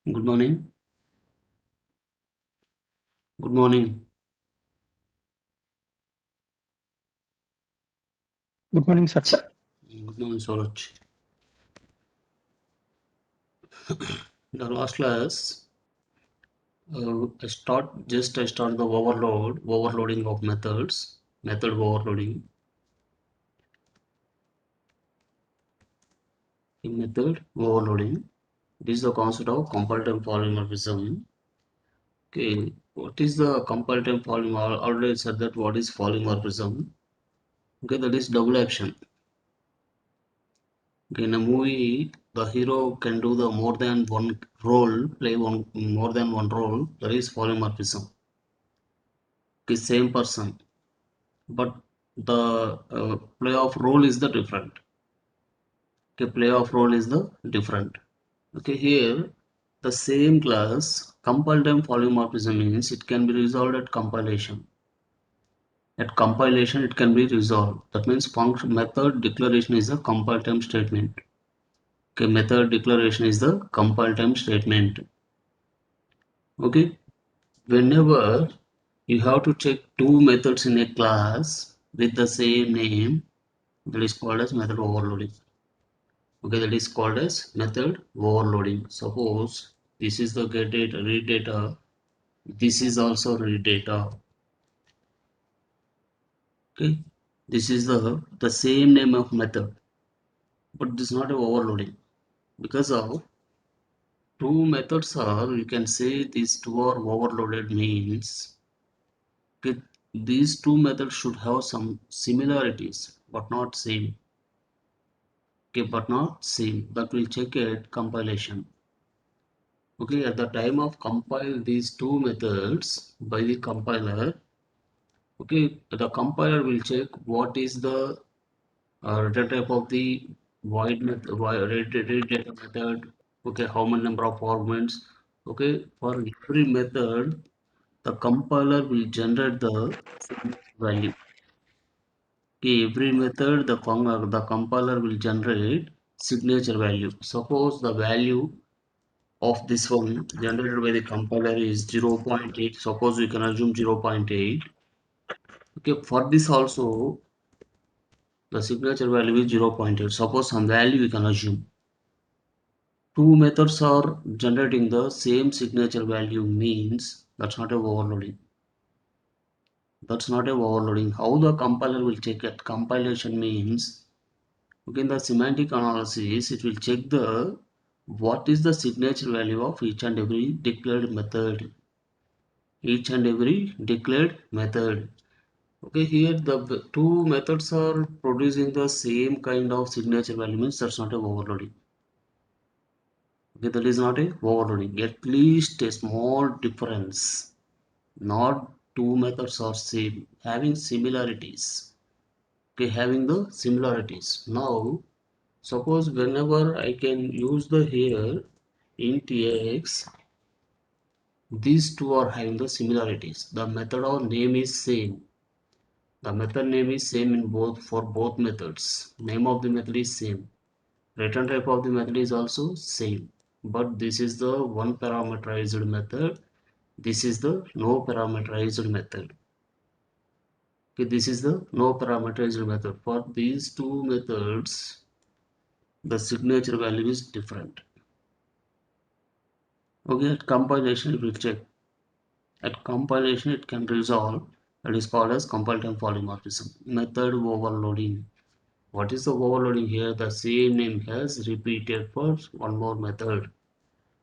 Good morning. Good morning. Good morning, sir. Good morning, Suraj. The last class, I start the overloading of methods, method overloading. In method overloading, this is the concept of comparative polymorphism. Okay, what is the comparative polymorphism? I already said that what is polymorphism. Okay, that is double action. Okay, in a movie, the hero can do the more than one role, play one more than one role. That is polymorphism. Okay, same person, but the play of role is the different. Okay, play of role is the different. Okay, here the same class compile time polymorphism means it can be resolved at compilation. At compilation, it can be resolved. That means function method declaration is a compile time statement. Okay, method declaration is the compile time statement. Okay, whenever you have to check two methods in a class with the same name, that is called as method overloading. Okay, that is called as method overloading. Suppose this is the get data, read data. This is also read data. Okay, this is the same name of method, but this is not a overloading because of two methods are. You can say these two are overloaded means okay, these two methods should have some similarities, but not same. Okay, but not same. That will check at compilation. Okay, at the time of compile these two methods by the compiler, okay, the compiler will check what is the return type of the read data method. Okay, how many number of arguments. Okay, for every method, the compiler will generate the value. Okay, every method, the compiler will generate signature value. Suppose the value of this one generated by the compiler is 0.8. Suppose we can assume 0.8. Okay, for this also the signature value is 0.8. Suppose some value we can assume. Two methods are generating the same signature value means that's not a overloading. That's not a overloading. How the compiler will check it? Compilation means okay, in the semantic analysis, it will check the what is the signature value of each and every declared method. Each and every declared method. Okay, here the two methods are producing the same kind of signature value means that's not a overloading. Okay, that is not a overloading. At least a small difference. Not two methods are same, having similarities. Okay, having the similarities. Now, suppose whenever I can use the here int x, these two are having the similarities. The method or name is same. The method name is same in both for both methods. Name of the method is same. Return type of the method is also same. But this is the one parameterized method. This is the no parameterized method. Okay, this is the no parameterized method. For these two methods, the signature value is different. Okay, at compilation it will check. At compilation it can resolve. That is called as compile time polymorphism. Method overloading. What is the overloading here? The same name has repeated for one more method.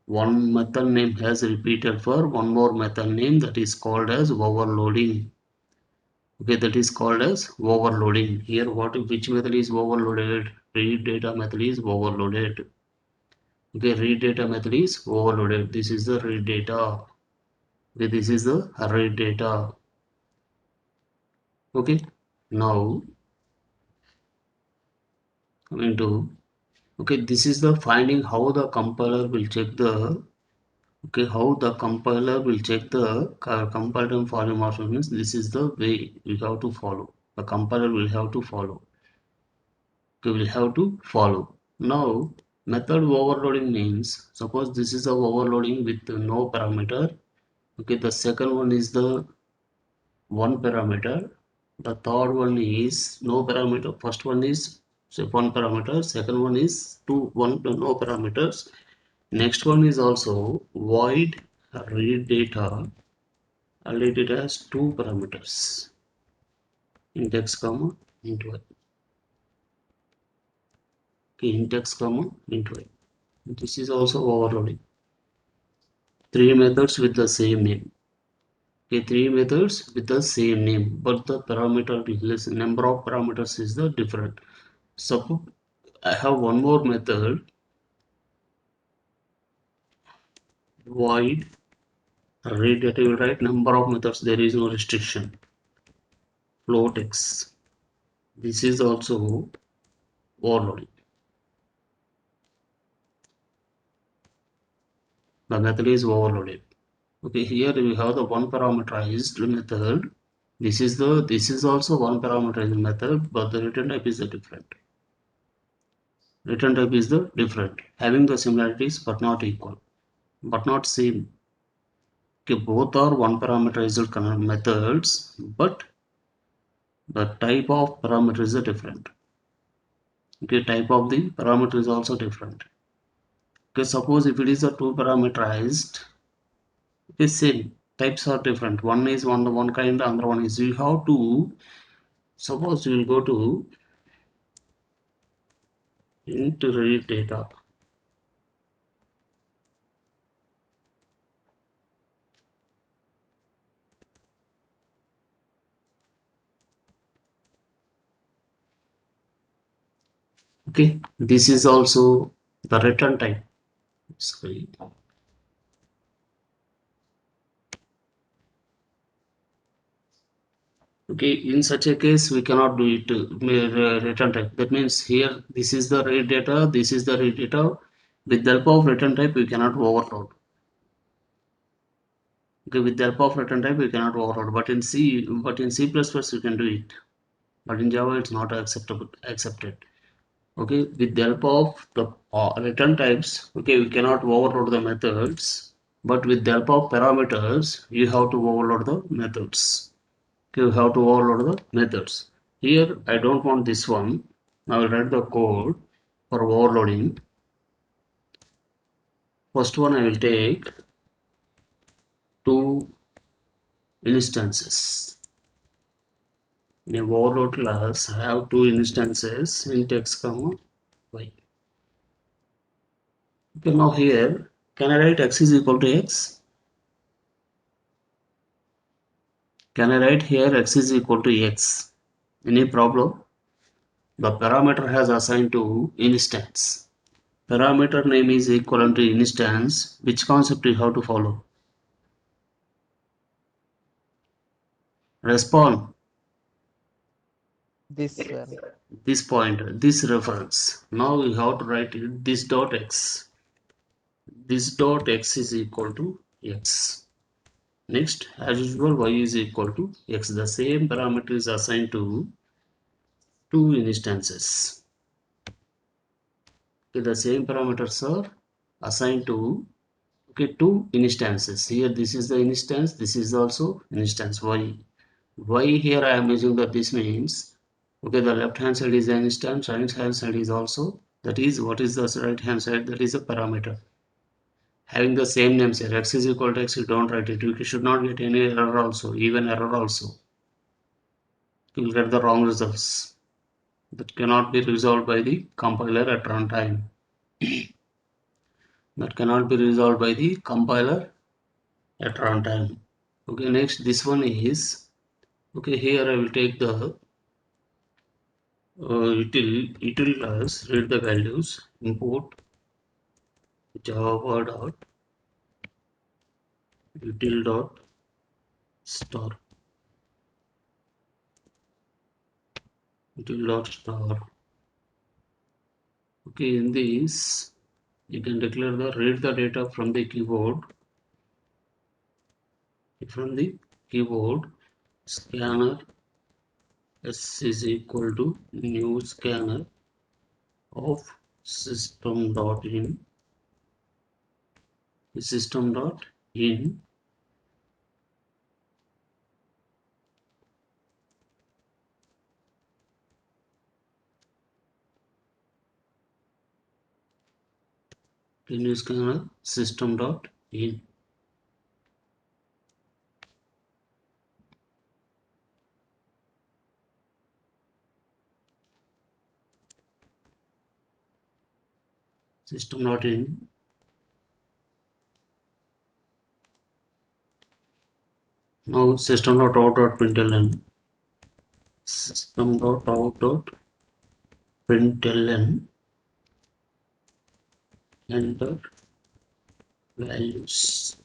One method name has repeated for one more method name, that is called as overloading. Okay, that is called as overloading. Here, which method is overloaded? Read data method is overloaded. Okay, read data method is overloaded. This is the read data. Okay, this is the read data. Okay, now coming to okay, this is the finding how the compiler will check the okay, how the compiler will check the compile time polymorphism means this is the way we have to follow. The compiler will have to follow. Okay, will have to follow. Now, Method overloading means, suppose this is a overloading with no parameter. Okay, the second one is the one parameter. The third one is no parameter. First one is say one parameter. Second one is one no parameters. Next one is also void read data. I'll read it as two parameters. Index comma into I. Okay, index comma into I. This is also overloading. Three methods with the same name. Okay, three methods with the same name, but the parameter is number of parameters is the different. Suppose I have one more method, void read data. You write number of methods. There is no restriction. Float x. This is also overloading. The method is overloaded. Okay, here we have the one parameterized method. This is also one parameterized method, but the return type is the different. Return type is the different, having the similarities but not equal, but not same. Okay, both are one parameterized kind of methods, but the type of parameter is different. Okay, type of the parameter is also different. Okay, suppose if it is a two parameterized, it is same. Types are different. One is one kind, the other one is you have to. Suppose you will go to into read data. Okay, this is also the return type. Sorry. Okay, in such a case, we cannot do it return type. That means here, this is the read data, this is the read data. With the help of return type, we cannot overload. Okay, with the help of return type, we cannot overload. But in C++, you can do it. But in Java, it's not accepted. Okay, with the help of the return types, okay, we cannot overload the methods. But with the help of parameters, you have to overload the methods. You have to overload the methods. Here I don't want this one. I will write the code for overloading. First one I will take two instances. In a overload class I have two instances int x comma y. Okay, now here can I write x is equal to x? Can I write here x is equal to x? Any problem? The parameter has assigned to instance. Parameter name is equivalent to instance. Which concept you have to follow? Respond This one. this point, this reference. Now we have to write it this dot x. This dot x is equal to x. Next, as usual, y is equal to x. The same parameter is assigned to two instances. Okay, the same parameters are assigned to two instances. Here this is the instance, this is also instance y. Y here I am using that this means the left hand side is an instance, right hand side is also, that is what is the right hand side, that is a parameter having the same names here. X is equal to x, you don't write it, you should not get any error also, even error also. You will get the wrong results that cannot be resolved by the compiler at runtime. That cannot be resolved by the compiler at runtime. Okay, next this one is, here I will take the util class, read the values, import java dot util dot star, util dot star. Okay, in this you can declare the read the data from the keyboard, scanner s is equal to new scanner of system.in system.in can use system.in system.in. Now system.out.println system.out.println enter values.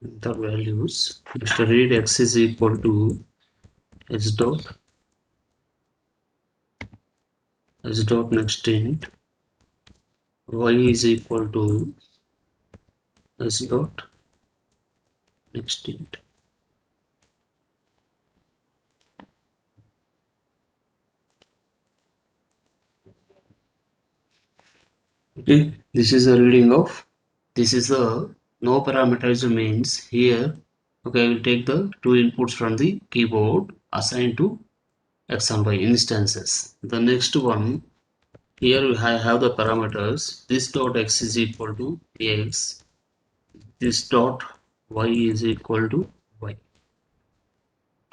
Enter values. Next read x is equal to s dot next int y is equal to s dot next int. Okay, this is a reading of. This is the no parameterized means here. Okay, I will take the two inputs from the keyboard assigned to x and y instances. The next one here I have the parameters. This dot x is equal to x. This dot y is equal to y.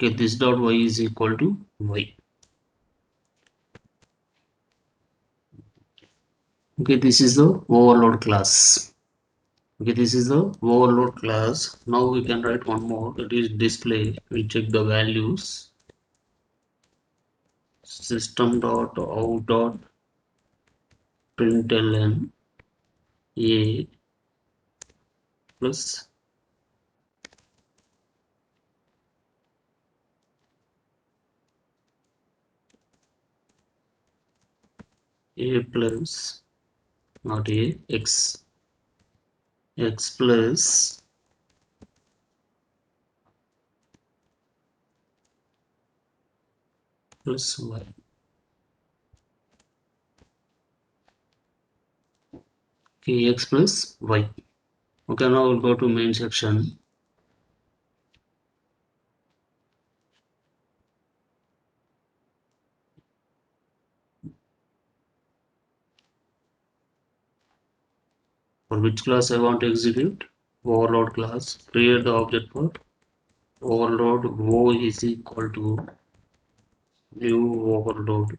Okay, this dot y is equal to y. Okay, this is the overload class. Okay, this is the overload class. Now we can write one more, that is display. We check the values. System.out.println a plus a plus not a x plus y. Okay, x plus y. Okay, now we'll go to main section. For which class I want to execute? Overload class. Create the object for overload. O is equal to new overload.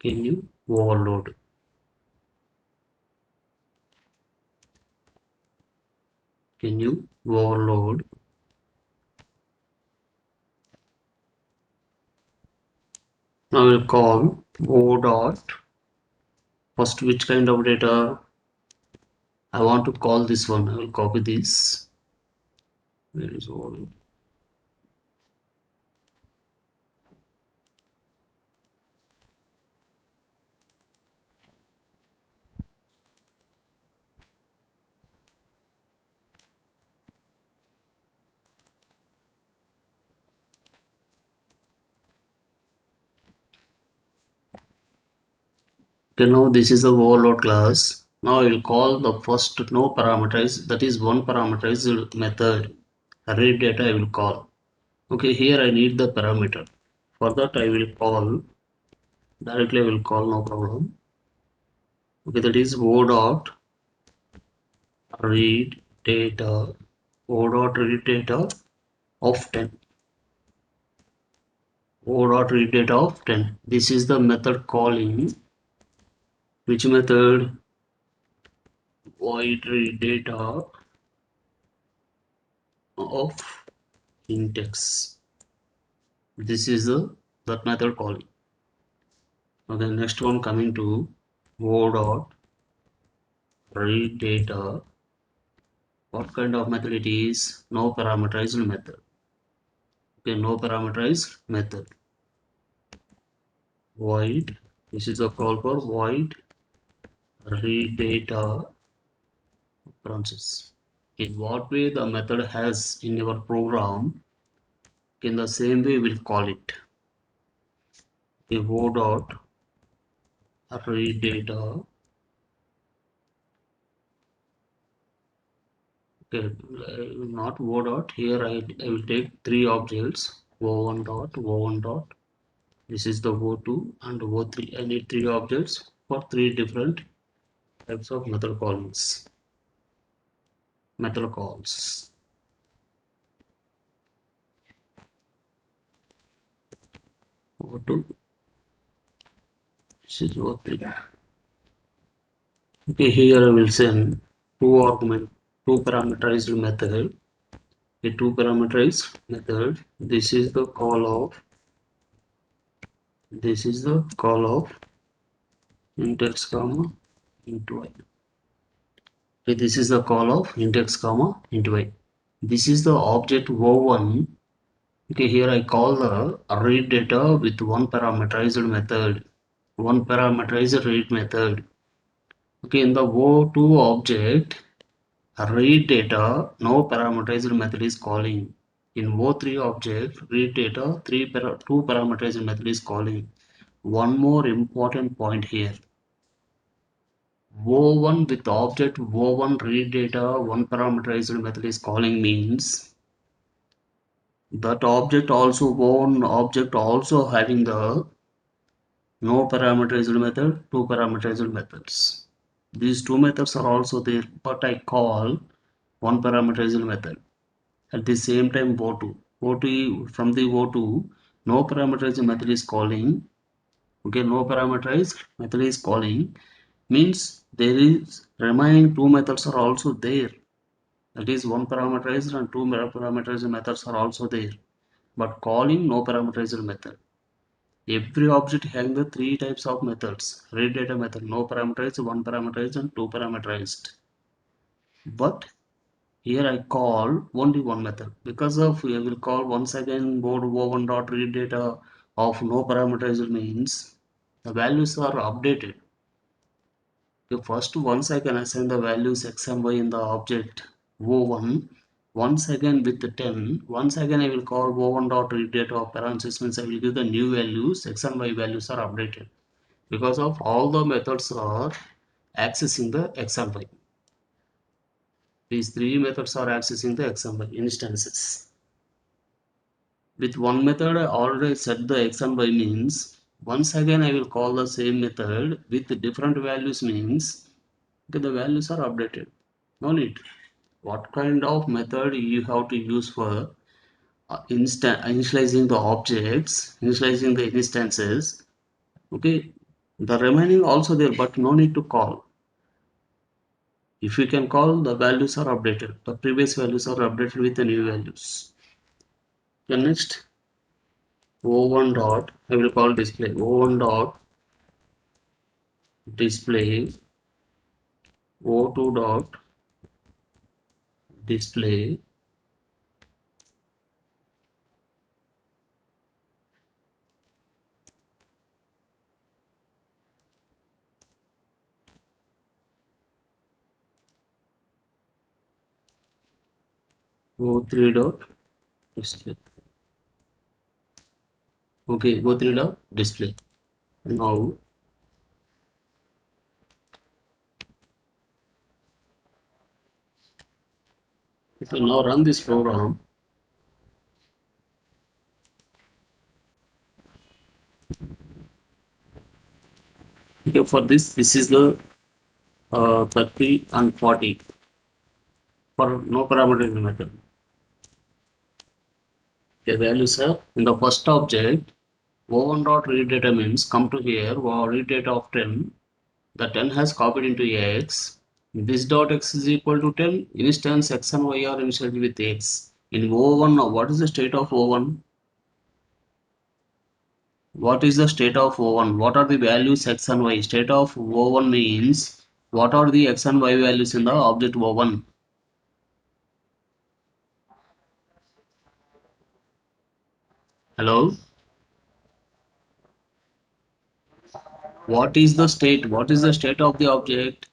Can you overload? Can you overload? Now we'll call o dot. First, which kind of data I want to call this one? I will copy this. Where is all? Okay, now this is the overload class. Now I will call the first no parameterized, that is one parameterized method. Read data I will call. Okay, here I need the parameter. For that I will call, directly I will call, no problem. Okay, that is o dot read data, o dot read data of 10. O dot read data of 10. This is the method calling which method? Void read data of index. This is the that method calling. Okay, next one coming to o dot read data. What kind of method it is? No parameterized method. Okay, no parameterized method. Void. This is a call for void read data process. In what way the method has in your program, in the same way we'll call it. the O dot read data. Okay, not O dot. Here I will take three objects O1 dot O1 dot. This is the O2 and O3. I need three objects for three different types of method calls. Method calls. O2. This is O3. Okay, here I will send two parameterized method. A two parameterized method. This is the call of int x comma int y. Okay, this is the call of int x comma int y. This is the object o1. Okay, here I call the read data with one parameterized method, one parameterized read method. Okay, in the o2 object, read data, no parameterized method is calling. In o3 object, read data, two parameterized method is calling. One more important point here. O1 with object O1 read data, one parameterized method is calling means that object also one object also having the no parameterized method, two parameterized methods. These two methods are also there, but I call one parameterized method. At the same time O2. O2 from the O2, no parameterized method is calling. Okay, no parameterized method is calling means there is remaining two methods are also there. That is one parameterized and two parameterized methods are also there. But calling no parameterized method. Every object having the three types of methods. Read data method, no parameterized, one parameterized and two parameterized. But here I call only one method. Because of I will call once again board o1 dot read data of no parameterized means the values are updated. Okay, first once I can assign the values x and y in the object o1. Once again with the 10, once again I will call o1 dot read data of parentheses means I will give the new values, x and y values are updated. Because of all the methods are accessing the x and y. These three methods are accessing the x and y instances. With one method I already set the x and y means once again I will call the same method with different values means okay, the values are updated. No need. What kind of method you have to use for initializing the objects, initializing the instances. Okay, the remaining also there, but no need to call. If you can call, the values are updated. The previous values are updated with the new values. The next o1 dot, I will call display o1 dot display o2 dot display o3 dot display. Okay, o3 dot display. Now, if you now run this program, okay, for this is the 30 and 40 for no parameter method. The values are in the first object o1 dot read data means come to here or read data of 10. The 10 has copied into x. This dot x is equal to 10. Instance x and y are initialized with x. In o1 now what is the state of o1? What is the state of o1? What are the values x and y? State of o1 means what are the x and y values in the object o1? Hello? What is the state? What is the state of the object?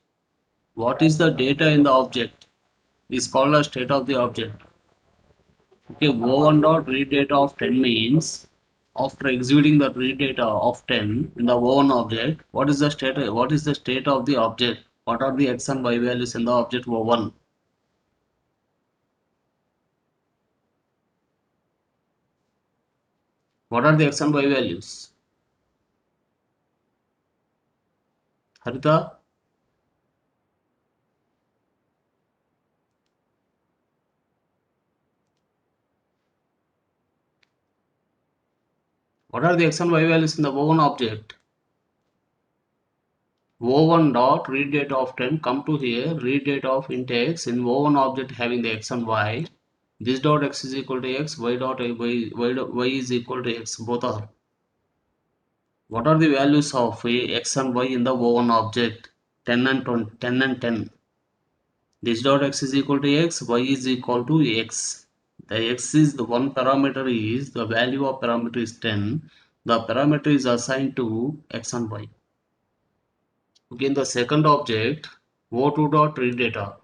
What is the data in the object? Is called a state of the object. Okay, o1 dot read data of 10 means After executing the read data of 10 in the O1 object, what is the state of the object? What are the x and y values in the object O1? What are the x and y values? Harita, what are the x and y values in the O1 object? O1 dot read data of 10, come to here, read data of int x in O1 object having the x and y. This dot x is equal to x, y dot y is equal to x, both are. What are the values of x and y in the O1 object? 10 and 20, 10 and 10. This dot x is equal to x, y is equal to x. The x is the one parameter is the value of parameter is 10. The parameter is assigned to x and y. Okay, in the second object, o2 dot read data.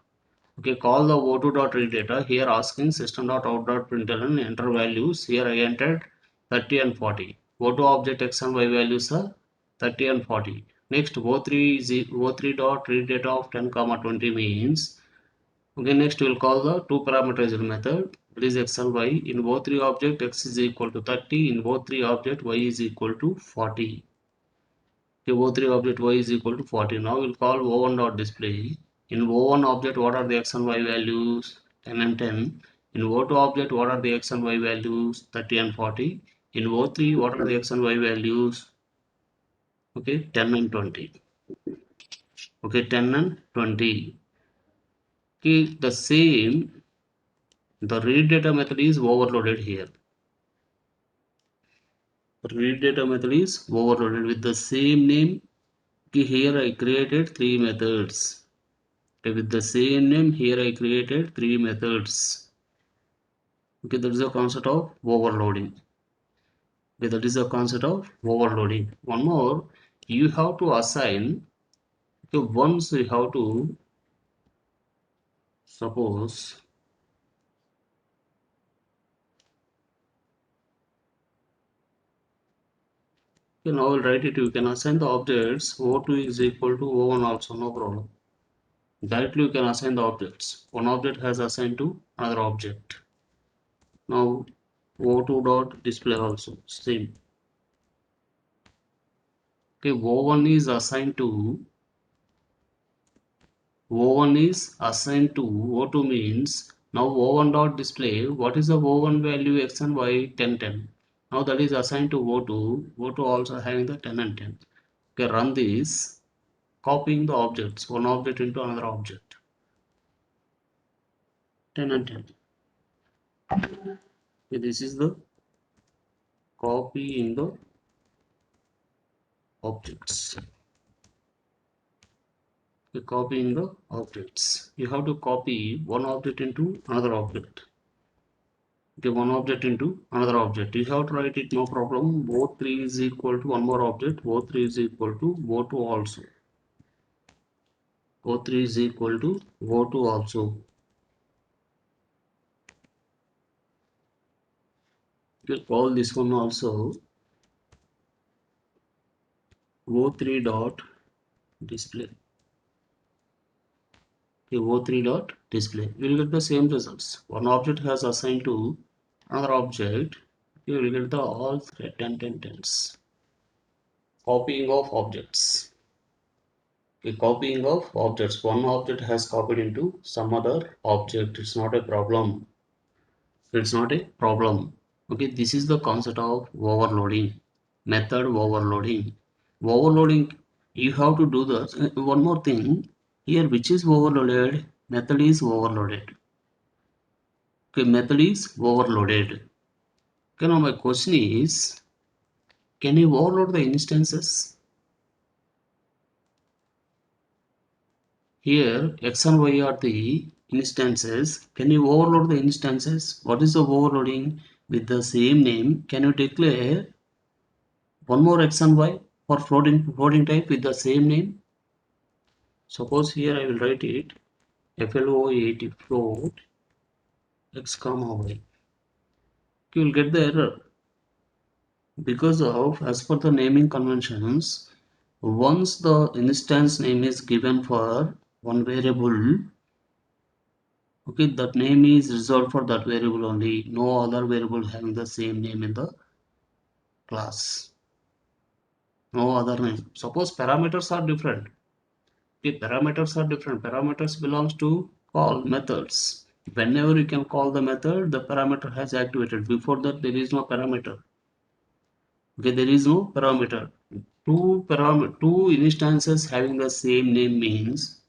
Okay, call the o2 dot read data. Here asking system dot out dot println enter values. Here I entered 30 and 40. O2 object x and y values are 30 and 40. Next o3 is o3 dot read data of 10 comma 20 means. Okay, next we'll call the two parameterized method. That is x and y. In o3 object x is equal to 30. In o3 object y is equal to 40. Okay, o3 object y is equal to 40. Now we'll call o1 dot display. In o1 object, what are the x and y values? 10 and 10. In o2 object, what are the x and y values? 30 and 40. In o3, what are the x and y values? Okay, 10 and 20. Okay, 10 and 20. Okay, the same, the read data method is overloaded here. Read data method is overloaded with the same name. Okay, here I created three methods. Okay, with the same name, here I created three methods. Okay, that is the concept of overloading. Okay, that is the concept of overloading. One more, you have to assign. Okay, once you have to suppose. Okay, now I will write it. You can assign the objects. O2 is equal to O1 also, no problem. Directly you can assign the objects. One object has assigned to another object. Now O2 dot display also same. Okay, O1 is assigned to O1 is assigned to O2 means now O1 dot display what is the O1 value x and y 10 10. Now that is assigned to O2. O2 also having the 10 and 10. Okay, run this copying the objects one object into another object 10 and 10. Okay, this is the copying the objects. Okay, copying the objects. You have to copy one object into another object. Okay, one object into another object. You have to write it, no problem. O3 is equal to one more object. O3 is equal to O2 also. O3 is equal to O2 also. You call this one also O3 dot display. Okay, O3 dot display. You will get the same results. One object has assigned to another object. You will get the all 10 10 10s. Copying of objects. A copying of objects. One object has copied into some other object. It's not a problem. It's not a problem. Okay, this is the concept of overloading. Method overloading. Overloading, you have to do this. One more thing. Here, which is overloaded? Method is overloaded. Okay, method is overloaded. Okay, now my question is, can you overload the instances? Here x and y are the instances. Can you overload the instances? What is the overloading? With the same name, can you declare one more x and y for floating type with the same name? Suppose here I will write it float float x comma y. You will get the error. Because of, as per the naming conventions, once the instance name is given for one variable, okay, that name is reserved for that variable only. No other variable having the same name in the class. No other name. Suppose parameters are different. Okay, parameters are different. Parameters belongs to call methods. Whenever you can call the method, the parameter has activated. Before that, there is no parameter. Okay, there is no parameter. Two instances having the same name means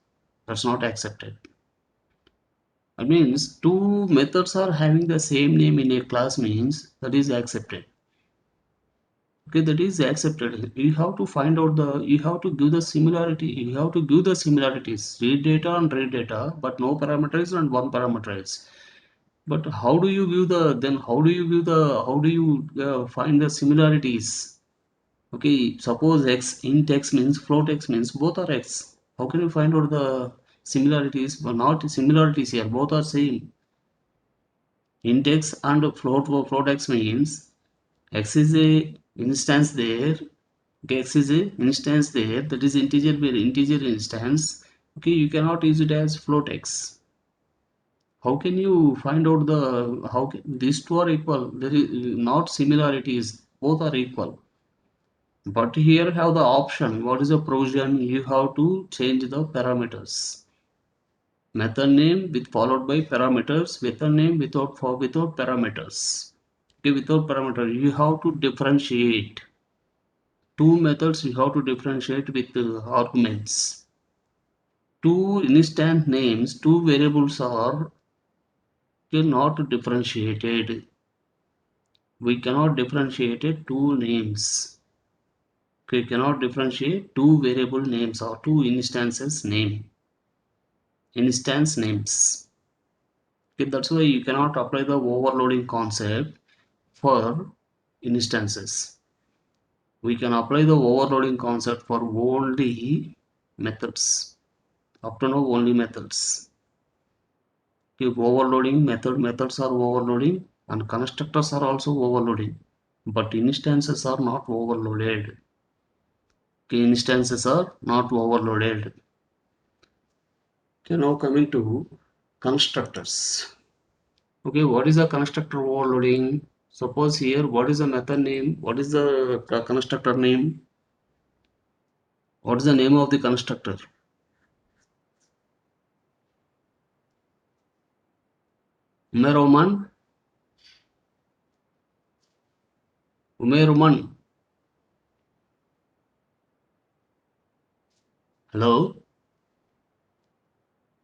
that's not accepted. That means two methods are having the same name in a class means that is accepted. Okay, that is accepted. You have to find out the, you have to give the similarity, you have to give the similarities, read data and read data, but no parameters and one parameters. But how do you view the, then how do you view the, how do you find the similarities? Okay, suppose x, int x means float x means both are x. How can you find out the similarities? But not similarities here, both are same. Int x and float x means x is a instance there. Okay, x is a instance there, that is integer instance. Okay, you cannot use it as float x. How can you find out the, how can, these two are equal? There is not similarities, both are equal. But here have the option. What is the provision? You have to change the parameters. Method name with followed by parameters. Method name without parameters. Okay, without parameter, you have to differentiate. Two methods you have to differentiate with arguments. Two instant names, two variables are not differentiated. We cannot differentiate two names. We cannot differentiate two variable names or two instances name. Instance names. Okay, that's why you cannot apply the overloading concept for instances. We can apply the overloading concept for only methods. Up to now only methods. If overloading methods are overloading and constructors are also overloading, but instances are not overloaded. Okay, instances are not overloaded. Okay, now coming to constructors. Okay, what is the constructor overloading? Suppose here, what is the method name? What is the constructor name? What is the name of the constructor? Umeroman, Umeroman. Hello.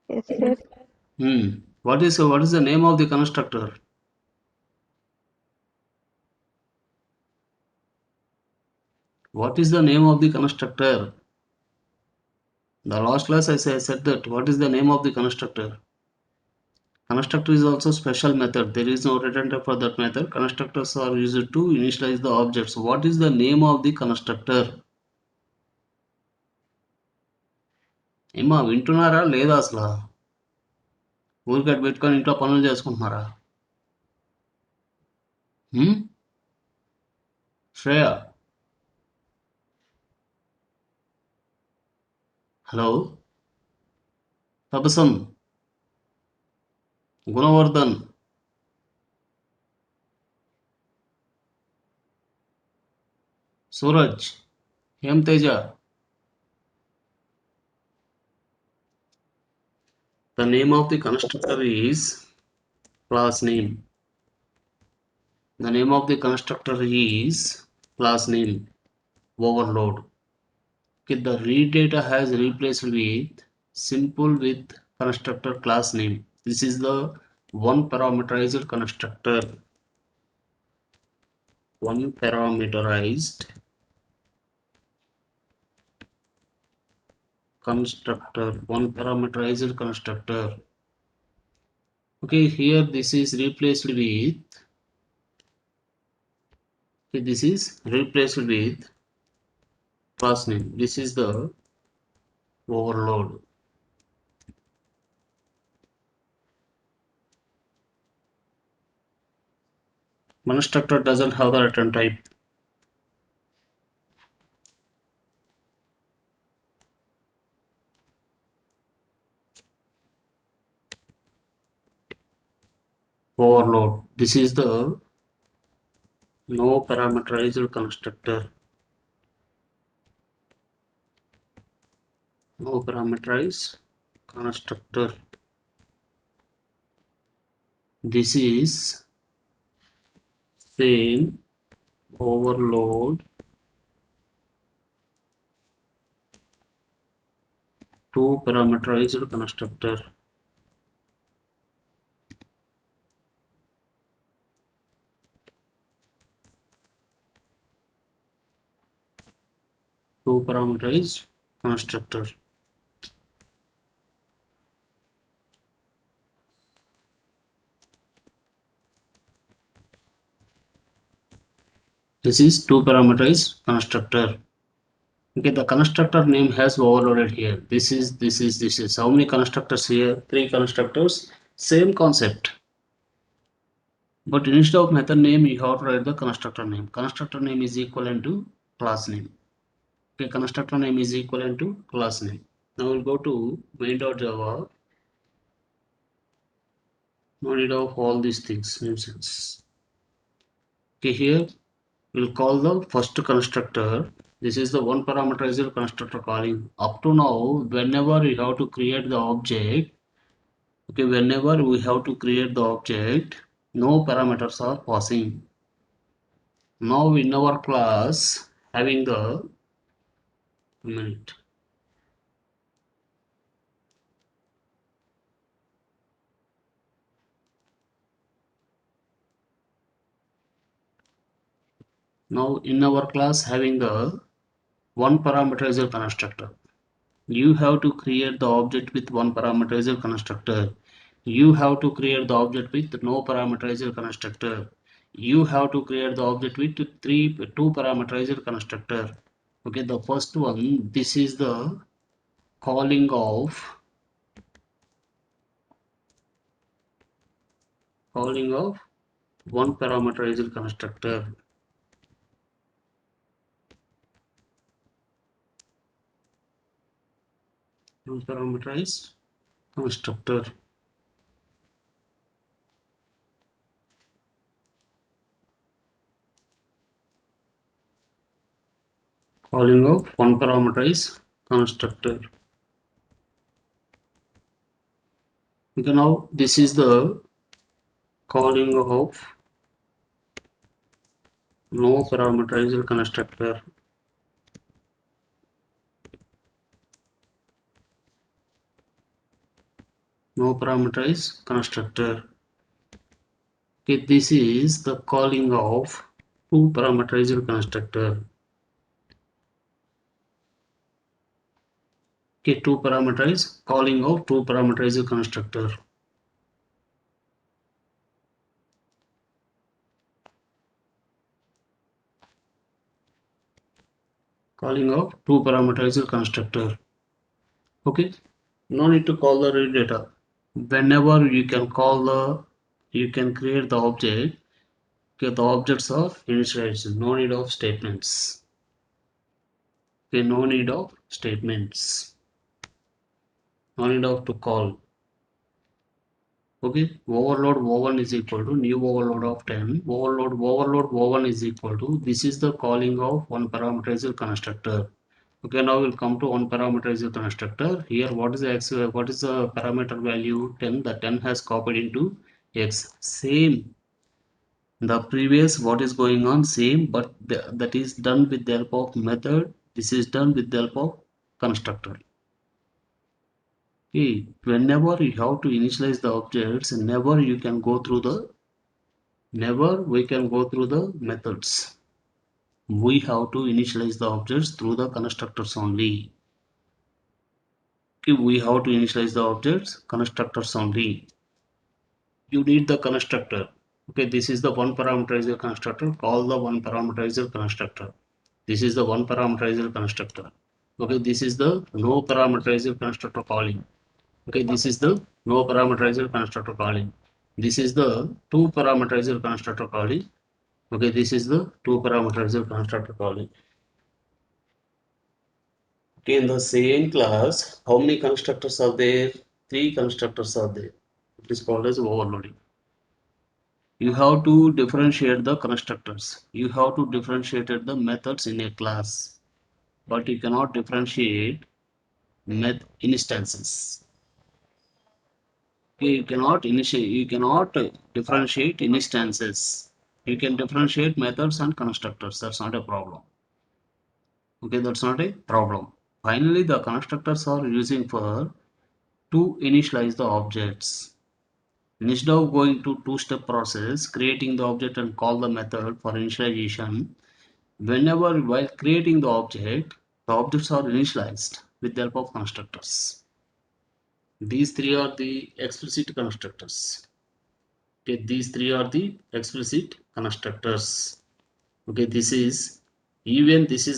Yes, sir. What is the name of the constructor? What is the name of the constructor? The last class I said that. What is the name of the constructor? Constructor is also special method. There is no return type for that method. Constructors are used to initialize the objects. What is the name of the constructor? ఏమా వింటున్నారా లేదా అసలు ఊరికట్ పెట్టుకొని ఇంట్లో పనులు చేసుకుంటున్నారా హ్మ్? Shreya hello Tabassum Gunavardhan Suraj Hem Teja the name of the constructor is class name. The name of the constructor is class name overload. Okay, the read data has replaced with simple with constructor class name. This is the one parameterized constructor. One parameterized constructor. One parameterized constructor. Okay, here this is replaced with. Okay, this is replaced with class name. This is the overload. Constructor doesn't have the return type. overload. This is the no parameterized constructor. No parameterized constructor. This is same overload to parameterized constructor. To parameterized constructor. This is two parameterized constructor. Okay, the constructor name has overloaded here. This is. How many constructors here? Three constructors. Same concept. But instead of method name, you have to write the constructor name. Constructor name is equivalent to class name. Okay, constructor name is equivalent to class name. Now we'll go to main.java. No need of all these things. Nuisance. Okay, here we'll call the first constructor. This is the one parameterizer constructor calling. Up to now, whenever you have to create the object, okay, whenever we have to create the object, no parameters are passing. Now in our class, having the minute. Now in our class having the one parameterizer constructor. You have to create the object with one parameterizer constructor. You have to create the object with no parameterizer constructor. You have to create the object with two parameterizer constructor. Okay, the first one, this is the calling of one parameterizer constructor. One parameterized constructor. Calling of one parameterized constructor. Okay, now this is the calling of no parameterized constructor. No parameterized constructor. Okay, this is the calling of two parameterized constructor. Okay, two parameterized calling of two parameterized constructor. Calling of two parameterized constructor. Okay, no need to call the read data. Whenever you can call you can create the object. Okay, the objects are initialized. No need of statements. Okay, no need of statements. No need of to call. Okay, overload O1 is equal to new overload of 10. Overload O1 is equal to, this is the calling of one parameterizer constructor. Okay, now we'll come to one parameterizer constructor. Here, what is the parameter value 10? The 10 has copied into X. Same. The previous what is going on same, but that is done with the help of method. This is done with the help of constructor. Okay, whenever you have to initialize the objects, never we can go through the methods. We have to initialize the objects through the constructors only. Okay, we have to initialize the objects constructors only. You need the constructor. Okay, this is the one parameterizer constructor. Call the one parameterizer constructor. This is the one parameterizer constructor. Okay, this is the no parameterizer constructor calling. Okay, this is the no parameterizer constructor calling. This is the two parameterizer constructor calling. Okay, this is the two parameterizer constructor calling. Okay, in the same class, how many constructors are there? Three constructors are there. It is called as overloading. You have to differentiate the constructors. You have to differentiate the methods in a class, but you cannot differentiate instances. Okay, you cannot differentiate instances. You can differentiate methods and constructors. That's not a problem. Okay, that's not a problem. Finally, the constructors are using for to initialize the objects. Instead of going to two-step process, creating the object and call the method for initialization, whenever while creating the objects are initialized with the help of constructors. These three are the explicit constructors. Okay, these three are the explicit constructors. Okay, this is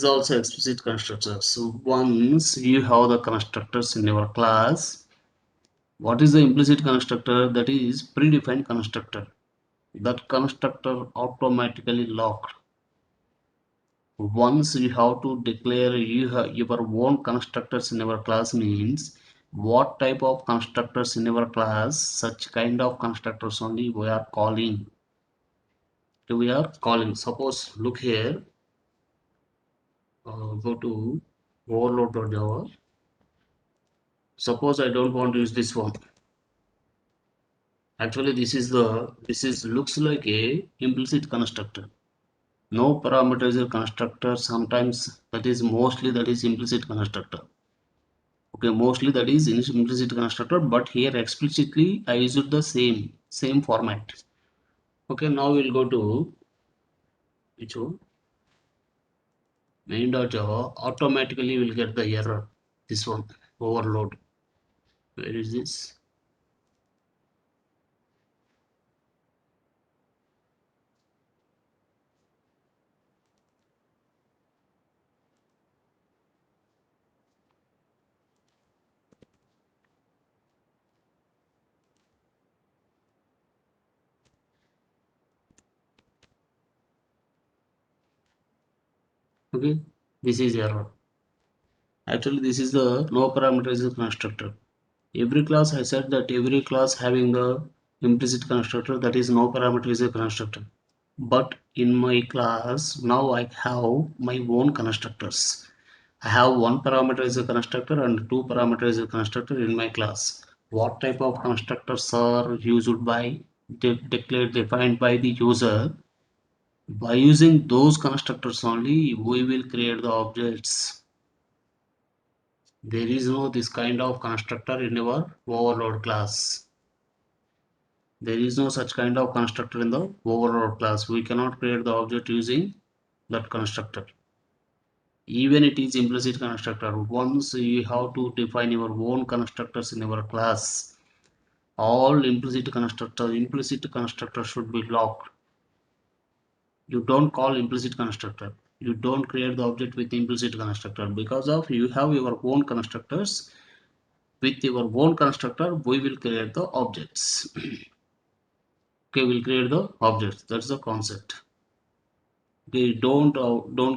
also explicit constructor. So once you have the constructors in your class, what is the implicit constructor? That is predefined constructor. That constructor automatically locked. Once you have to declare you have your own constructors in our class means what type of constructors in our class, such kind of constructors only we are calling. We are calling. Suppose look here, go to overload.java. Suppose I don't want to use this one. Actually, this is looks like a implicit constructor. No parameterizer constructor. Sometimes that is implicit constructor. Okay, mostly that is implicit constructor, but here explicitly I used the same format. Okay, now we'll go to which one? Main.java. Automatically will get the error. This one, overload. Where is this? Okay, this is error. Actually, this is the no parameterizer constructor. Every class I said that every class having a implicit constructor, that is no parameterizer constructor. But in my class now I have my own constructors. I have one parameterizer constructor and two parameterizer constructor in my class. What type of constructors are used by declared defined by the user? By using those constructors only, we will create the objects. There is no this kind of constructor in our overload class. There is no such kind of constructor in the overload class. We cannot create the object using that constructor. Even it is implicit constructor. Once you have to define your own constructors in your class, all implicit constructor should be locked. You don't call implicit constructor. You don't create the object with implicit constructor because of you have your own constructors. With your own constructor, we will create the objects. Okay, we'll create the objects. That's the concept. Okay, don't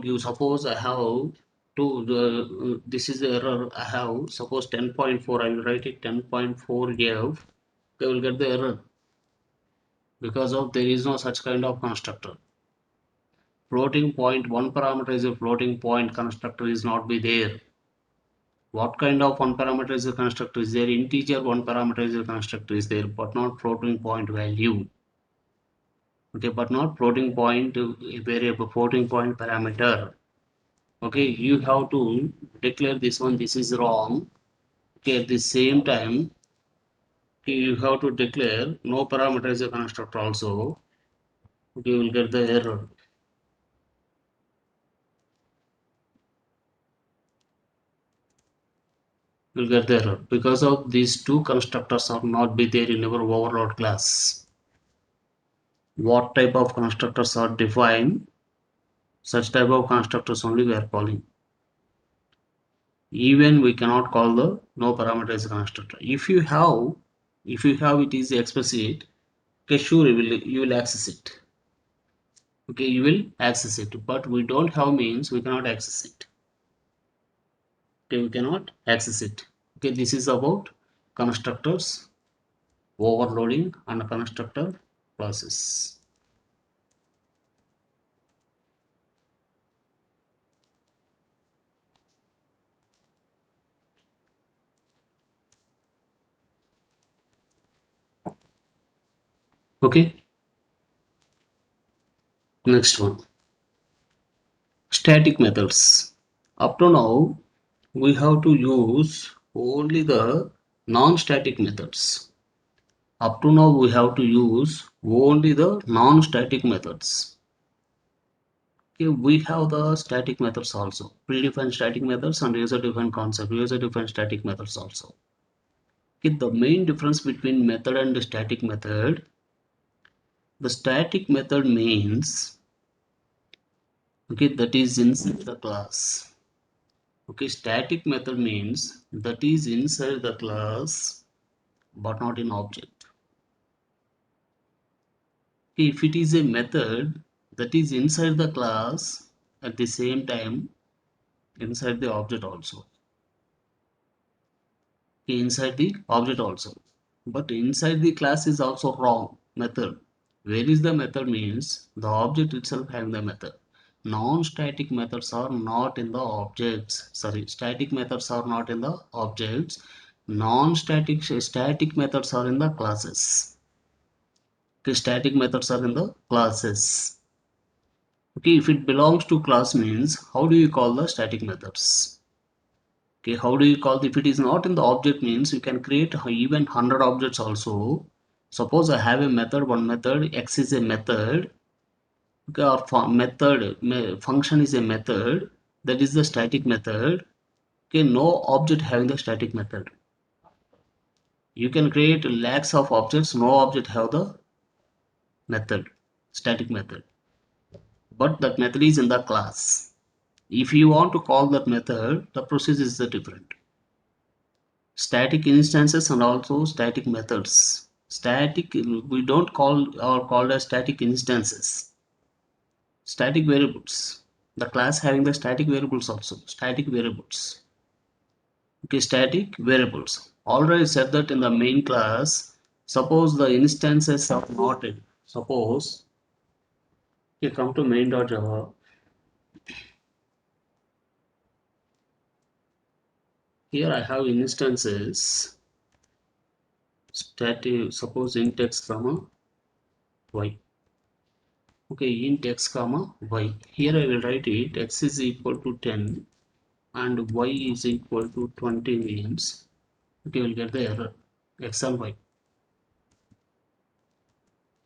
give. Suppose I have to the this is the error I have. Suppose 10.4. I will write it 10.4 f. They will get the error because of there is no such kind of constructor. Floating point one parameter is a floating point constructor is not be there. What kind of one parameter is a constructor is there? Integer one parameter is a constructor is there, but not floating point value. Okay, but not floating point variable floating point parameter. Okay, you have to declare this one. This is wrong. Okay, at the same time, okay, you have to declare no parameter is a constructor also. Okay, you will get the error. You will get the error because of these two constructors are not be there in our overload class. What type of constructors are defined? Such type of constructors only we are calling. Even we cannot call the no parameter constructor. If you have it is explicit, okay, sure you will access it. Okay, you will access it, but we don't have means we cannot access it. Okay, we cannot access it. Okay, this is about constructors, overloading and constructor classes. Okay, next one, static methods. Up to now, we have to use only the non-static methods. Up to now, we have to use only the non-static methods. Okay, we have the static methods also, predefined static methods and user-defined concept, user-defined static methods also. Okay, the main difference between method and static method, the static method means, okay, that is inside the class. Okay, static method means that is inside the class but not in object. Okay, if it is a method that is inside the class at the same time inside the object also. Okay, inside the object also. But inside the class is also wrong method. Where is the method means the object itself having the method. Non-static methods are not in the objects. Sorry, static methods are not in the objects. Non-static static methods are in the classes. Okay, static methods are in the classes. Okay, if it belongs to class means how do you call the static methods? Okay, how do you call if it is not in the object means you can create even 100 objects also. Suppose I have a method, one method, x is a method, okay, or function is a method, that is the static method. Okay, no object having the static method. You can create lakhs of objects, no object have the method, static method. But that method is in the class. If you want to call that method, the process is the different. Static instances and also static methods. Static, we don't call or called as static instances. Static variables. The class having the static variables also. Static variables. Okay, static variables. Already said that in the main class. Suppose the instances are not in. Suppose you come to main.java. Here I have instances. Static. Suppose int x comma y. Okay, int x comma y. Here I will write it x is equal to 10 and y is equal to 20 means, okay, we'll get the error. X and y.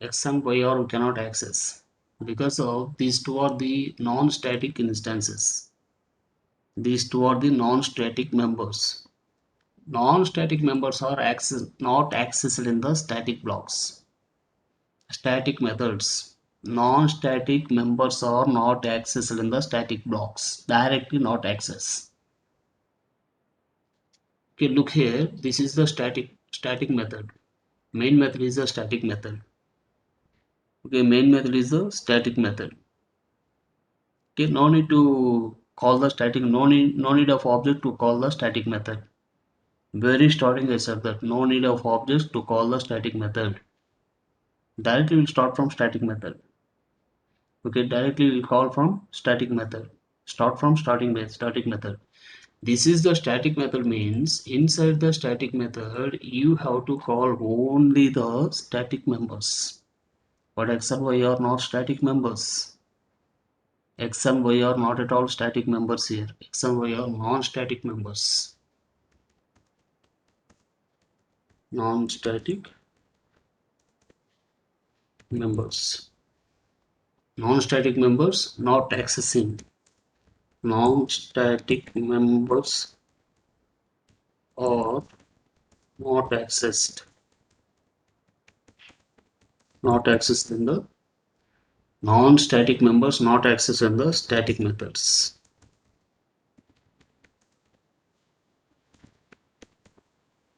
X and y are we cannot access because of these two are the non-static instances. These two are the non-static members. Non-static members are not accessed in the static blocks. Static methods. Non-static members are not accessed in the static blocks. Directly not access. Okay, look here. This is the static method. Main method is the static method. Okay, main method is the static method. Okay, no need to call the static. No need of object to call the static method. Very starting I said that no need of objects to call the static method. Directly will start from static method. Okay, directly will call from static method. Start from static method. This is the static method means inside the static method you have to call only the static members. But x and y are not static members. X and y are not at all static members here. X and y are non-static members. Non-static members. Non-static members not accessing. Non-static members are not accessed. Not accessed in the non-static members not accessed in the static methods.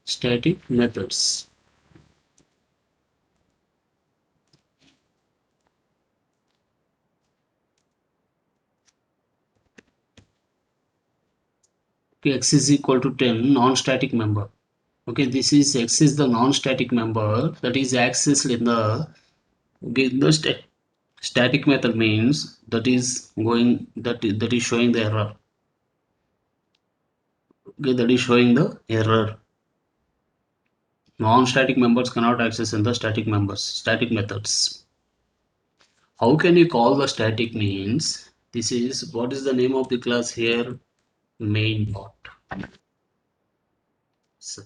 Static methods. Okay, x is equal to 10 non-static member. Okay, this is x is the non-static member that is accessed in the Okay, the static method means that is showing the error. Okay, that is showing the error. Non-static members cannot access in the static methods. How can you call the static means? This is what is the name of the class here? Main dot. So,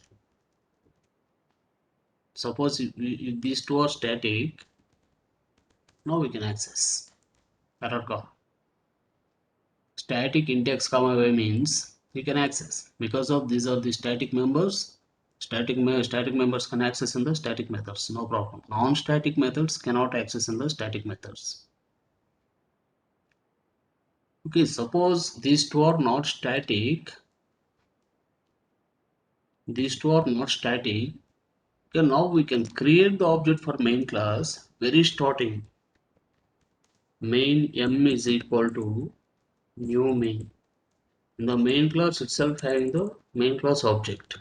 suppose if these two are static, now we can access. Error call. Static index comma y means we can access because of these are the static members. Static members can access in the static methods, no problem. Non-static methods cannot access in the static methods. Okay, suppose these two are not static. These two are not static. Okay, now we can create the object for main class. Very starting. Main m is equal to new main. In the main class itself having the main class object.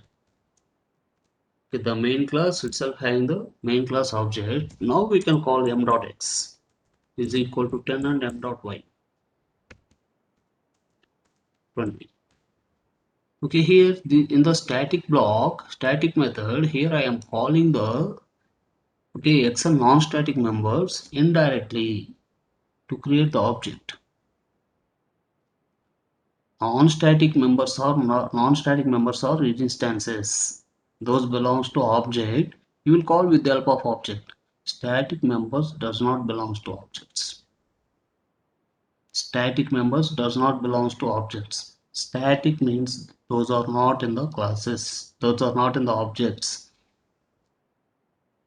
Okay, the main class itself having the main class object. Now we can call m dot x is equal to 10 and m dot y 20. Okay, here in the static method, here I am calling the x and non-static members indirectly to create the object. Non-static members are instances. Those belongs to object. You will call with the help of object. Static members does not belongs to objects. Static members does not belongs to objects. Static means those are not in the classes. Those are not in the objects.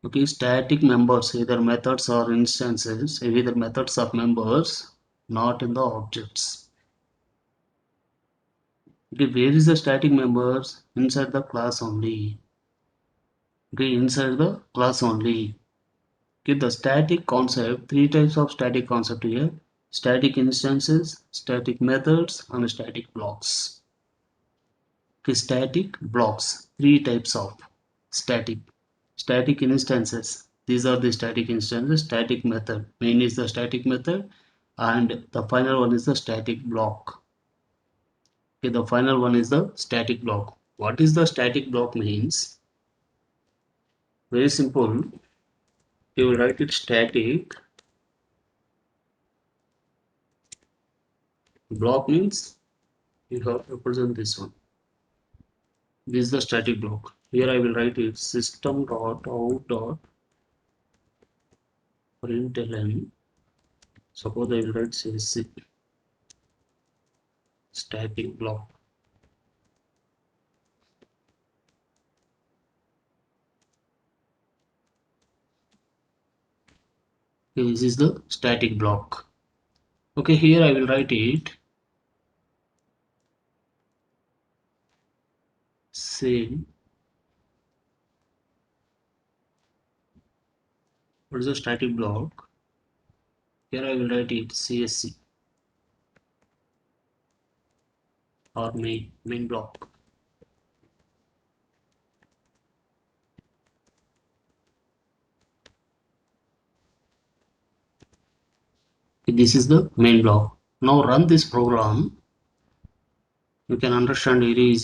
Okay, static members either methods or instances, either methods of members, not in the objects. Okay, where is the static members? Inside the class only. Okay, inside the class only. Okay, the static concept, three types of static concept here. Static instances, static methods, and static blocks. Okay, static blocks, three types of static. Static instances. These are the static instances, static method. Main is the static method, and the final one is the static block. Okay, the final one is the static block. What is the static block means? Very simple. You will write it static. Block means you have to represent this one. This is the static block. Here I will write it system dot out dot println. Suppose I will write say static block. Okay, this is the static block. Okay, here I will write it same. What is the static block? Here I will write it CSC or main block. Okay, this is the main block. Now run this program. You can understand very easy.